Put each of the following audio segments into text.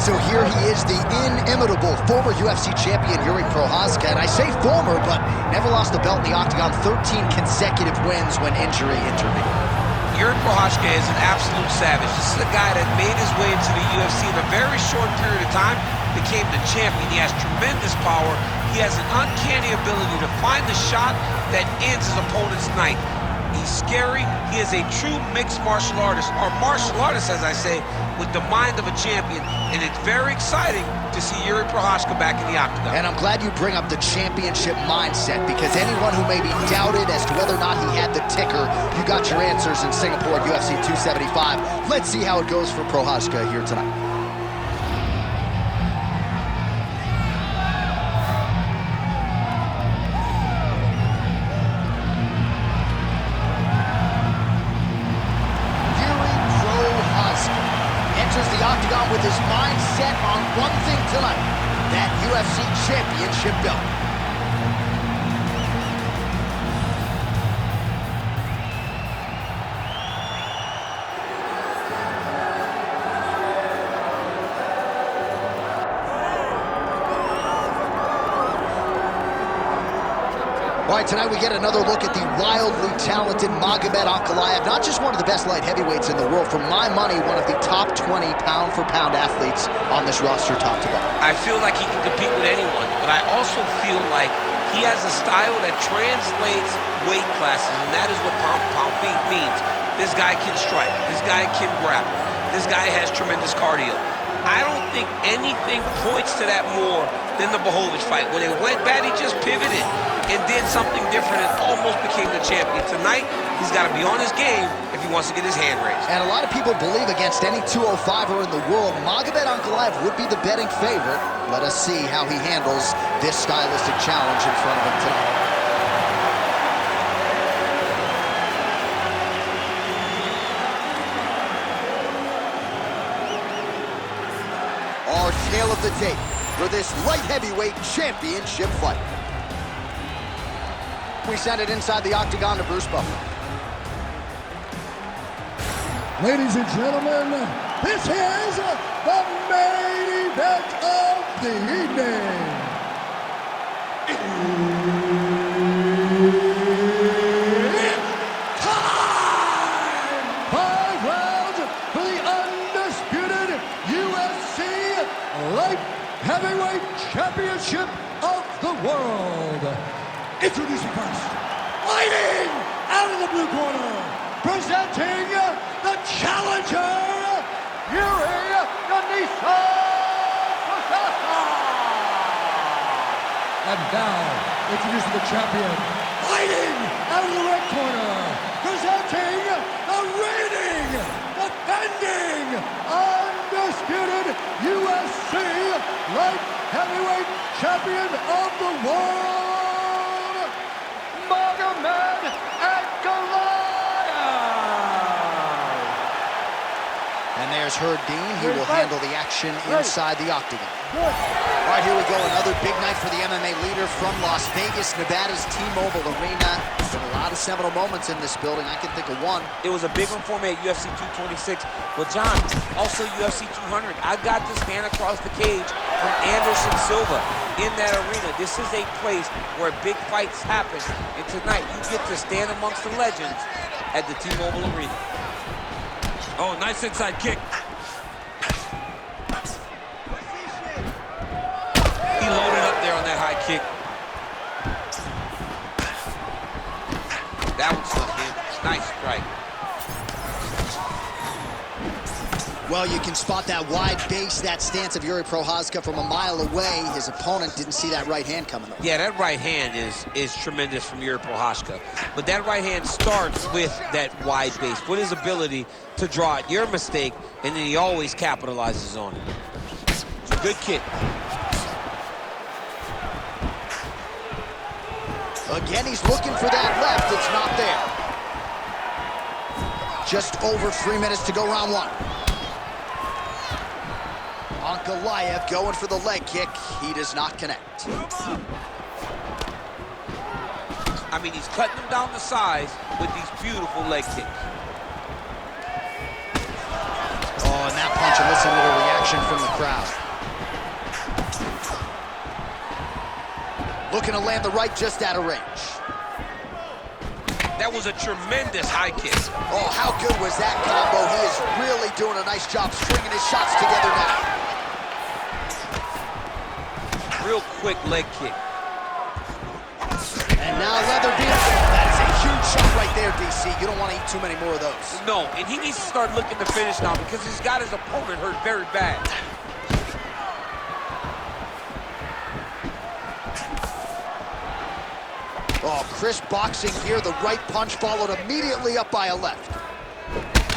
So here he is, the inimitable former UFC champion, Yuri Prohaska. And I say former, but never lost a belt in the octagon, 13 consecutive wins when injury intervened. Yuri Prohaska is an absolute savage. This is a guy that made his way into the UFC in a very short period of time, became the champion. He has tremendous power. He has an uncanny ability to find the shot that ends his opponent's night. He's scary. He is a true mixed martial artist, or martial artist, as I say, with the mind of a champion. And it's very exciting to see Yuri Prohaska back in the octagon. And I'm glad you bring up the championship mindset, because anyone who maybe doubted as to whether or not he had the ticker, you got your answers in Singapore at UFC 275. Let's see how it goes for Prohaska here tonight. Octagon with his mind set on one thing tonight, that UFC championship belt. All right, tonight we get another look at the wildly talented Magomed Ankalayev, not just one of the best light heavyweights in the world, for my money, one of the top 20 pound-for-pound athletes on this roster, top to bottom. I feel like he can compete with anyone, but I also feel like he has a style that translates weight classes, and that is what pound-for-pound means. This guy can strike. This guy can grapple. This guy has tremendous cardio. I don't think anything points to that more than the Blachowicz fight. When it went bad, he just pivoted and did something different and almost became the champion. Tonight, he's got to be on his game if he wants to get his hand raised. And a lot of people believe against any 205er in the world, Magomed Ankalayev would be the betting favorite. Let us see how he handles this stylistic challenge in front of him tonight. Our tale of the tape for this light heavyweight championship fight. We send it inside the octagon to Bruce Buffer. Ladies and gentlemen, this is the main event of the evening. It's time! 5 rounds for the undisputed UFC Light Heavyweight Championship of the world. Introducing first, fighting out of the blue corner, presenting the challenger, Yuri Prohaska. And now, introducing the champion, fighting out of the red corner, presenting the reigning, defending, undisputed UFC Light Heavyweight Champion of the world, Magomed Ankalayev. And there's Herb Dean. He will handle the action inside the octagon. All right, here we go. Another big night for the MMA leader from Las Vegas, Nevada's T-Mobile Arena. There's been a lot of seminal moments in this building. I can think of one. It was a big one for me at UFC 226. But John, also UFC 200. I got this hand across the cage from Anderson Silva in that arena. This is a place where big fights happen. And tonight, you get to stand amongst the legends at the T-Mobile Arena. Oh, nice inside kick. He loaded up there on that high kick. That one snuck in. Nice strike. Well, you can spot that wide base, that stance of Yuri Prohaska from a mile away. His opponent didn't see that right hand coming up. Yeah, that right hand is tremendous from Yuri Prohaska. But that right hand starts with that wide base, with his ability to draw it. Your mistake, and then he always capitalizes on it. It's a good kick. Again, he's looking for that left. It's not there. Just over 3 minutes to go round one. Ankalayev going for the leg kick. He does not connect. I mean, he's cutting him down the sides with these beautiful leg kicks. Oh, and that punch, and listen to the reaction reaction from the crowd. Looking to land the right just out of range. That was a tremendous high kick. Oh, how good was that combo? He is really doing a nice job stringing his shots together now. Real quick leg kick. And now leather beam. That is a huge shot right there, DC. You don't want to eat too many more of those. No, and he needs to start looking to finish now because he's got his opponent hurt very bad. Oh, crisp boxing here. The right punch followed immediately up by a left.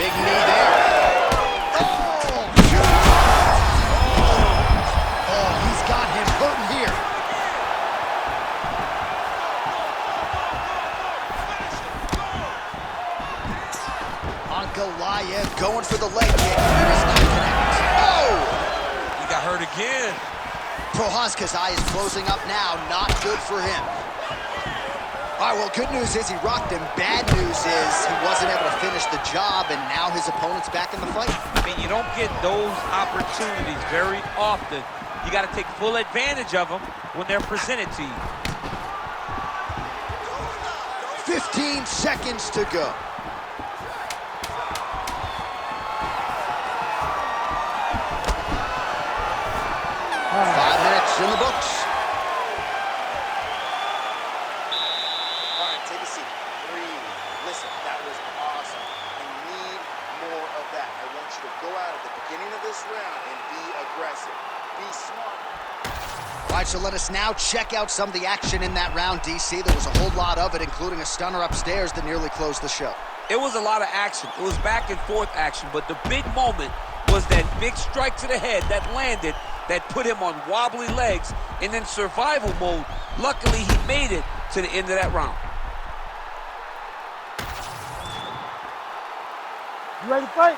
Big knee there. Oh, he's got him hurting here. Ankalalayev going for the leg kick. It is not connect. Oh! He got hurt again. Prohaska's eye is closing up now. Not good for him. All right, well, good news is he rocked him. Bad news is he wasn't able to finish the job, and now his opponent's back in the fight. I mean, you don't get those opportunities very often. You got to take full advantage of them when they're presented to you. 15 seconds to go. 5 minutes in the books. Take a seat. Breathe. Listen, that was awesome. You need more of that. I want you to go out at the beginning of this round and be aggressive. Be smart. All right, so let us now check out some of the action in that round, DC. There was a whole lot of it, including a stunner upstairs that nearly closed the show. It was a lot of action. It was back and forth action, but the big moment was that big strike to the head that landed, that put him on wobbly legs, and in survival mode, luckily he made it to the end of that round. You ready to fight?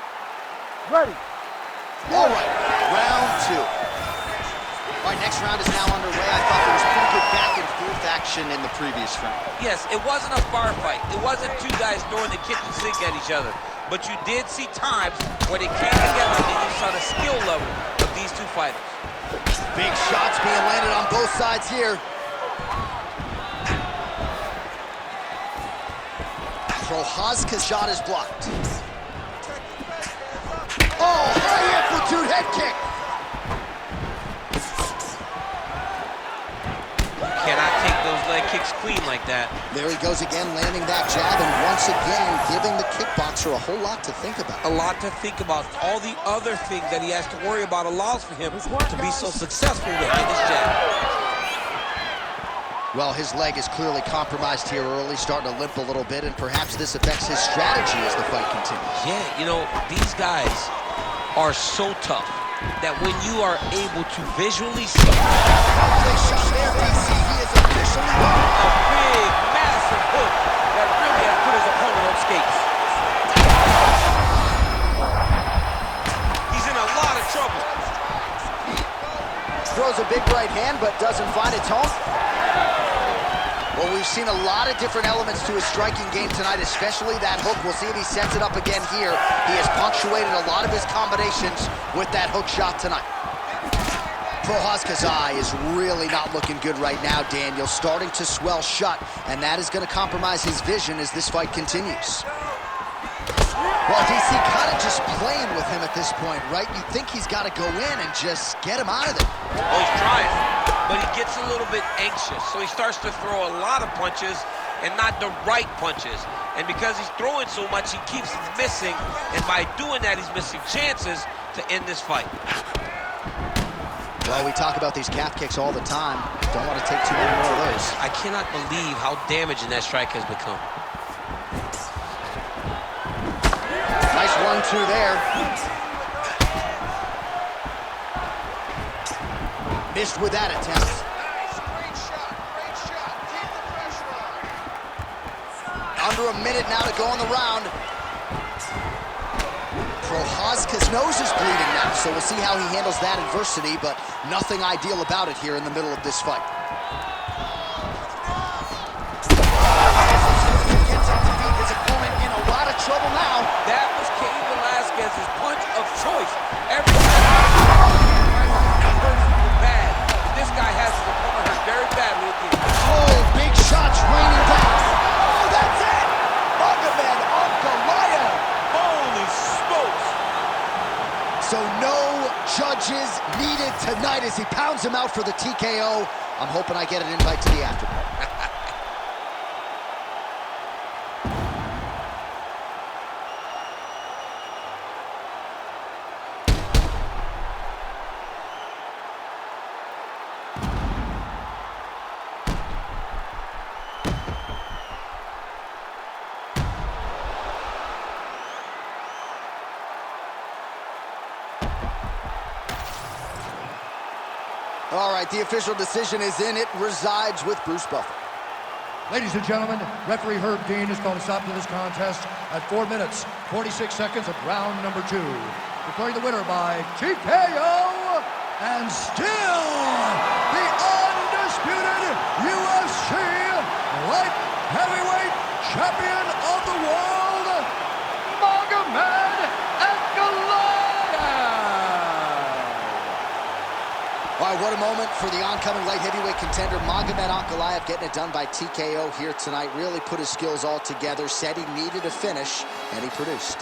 Ready. All right, round 2. All right, next round is now underway. I thought there was pretty good back and forth action in the previous round. Yes, it wasn't a bar fight. It wasn't two guys throwing the kitchen sink at each other. But you did see times where they came together and you saw the skill level of these two fighters. Big shots being landed on both sides here. Prohaska's shot is blocked. Oh, high amplitude head kick. Cannot take those leg kicks clean like that. There he goes again, landing that jab, and once again giving the kickboxer a whole lot to think about. A lot to think about. All the other things that he has to worry about allows for him to be so successful with in his jab. Well, his leg is clearly compromised here early, starting to limp a little bit, and perhaps this affects his strategy as the fight continues. Yeah, you know, these guys are so tough that when you are able to visually see Big shot there, DC. He is officially a big, massive hook that really has put his opponent on skates. He's in a lot of trouble. throws a big right hand, but doesn't find its home. Well, we've seen a lot of different elements to his striking game tonight, especially that hook. We'll see if he sets it up again here. He has punctuated a lot of his combinations with that hook shot tonight. Prohaska's eye is really not looking good right now, Daniel. Starting to swell shut, and that is going to compromise his vision as this fight continues. Well, DC kind of just playing with him at this point, right? You think he's got to go in and just get him out of there. Oh, he's trying, but he gets a little bit anxious, so he starts to throw a lot of punches and not the right punches. And because he's throwing so much, he keeps missing, and by doing that, he's missing chances to end this fight. Well, we talk about these calf kicks all the time. Don't want to take too many more of those. I cannot believe how damaging that strike has become. Nice 1-2 there. Missed with that attempt. Nice, great shot, keep the pressure on. Under a minute now to go in the round. Prohaska's nose is bleeding now, so we'll see how he handles that adversity, but nothing ideal about it here in the middle of this fight. Gets up to beat his opponent in a lot of trouble now. That was Cain Velasquez's punch of choice. Every time. counts him out for the TKO. I'm hoping I get an invite to the aftermath. All right, the official decision is in. It resides with Bruce Buffer. Ladies and gentlemen, referee Herb Dean has called a stop to this contest at 4 minutes, 46 seconds of round number 2. Declaring the winner by TKO, and still the undisputed UFC light heavyweight champion of the world, Magomed Ankalaev. All right, what a moment for the oncoming light heavyweight contender, Magomed Ankalaev, getting it done by TKO here tonight. Really put his skills all together, said he needed a finish, and he produced.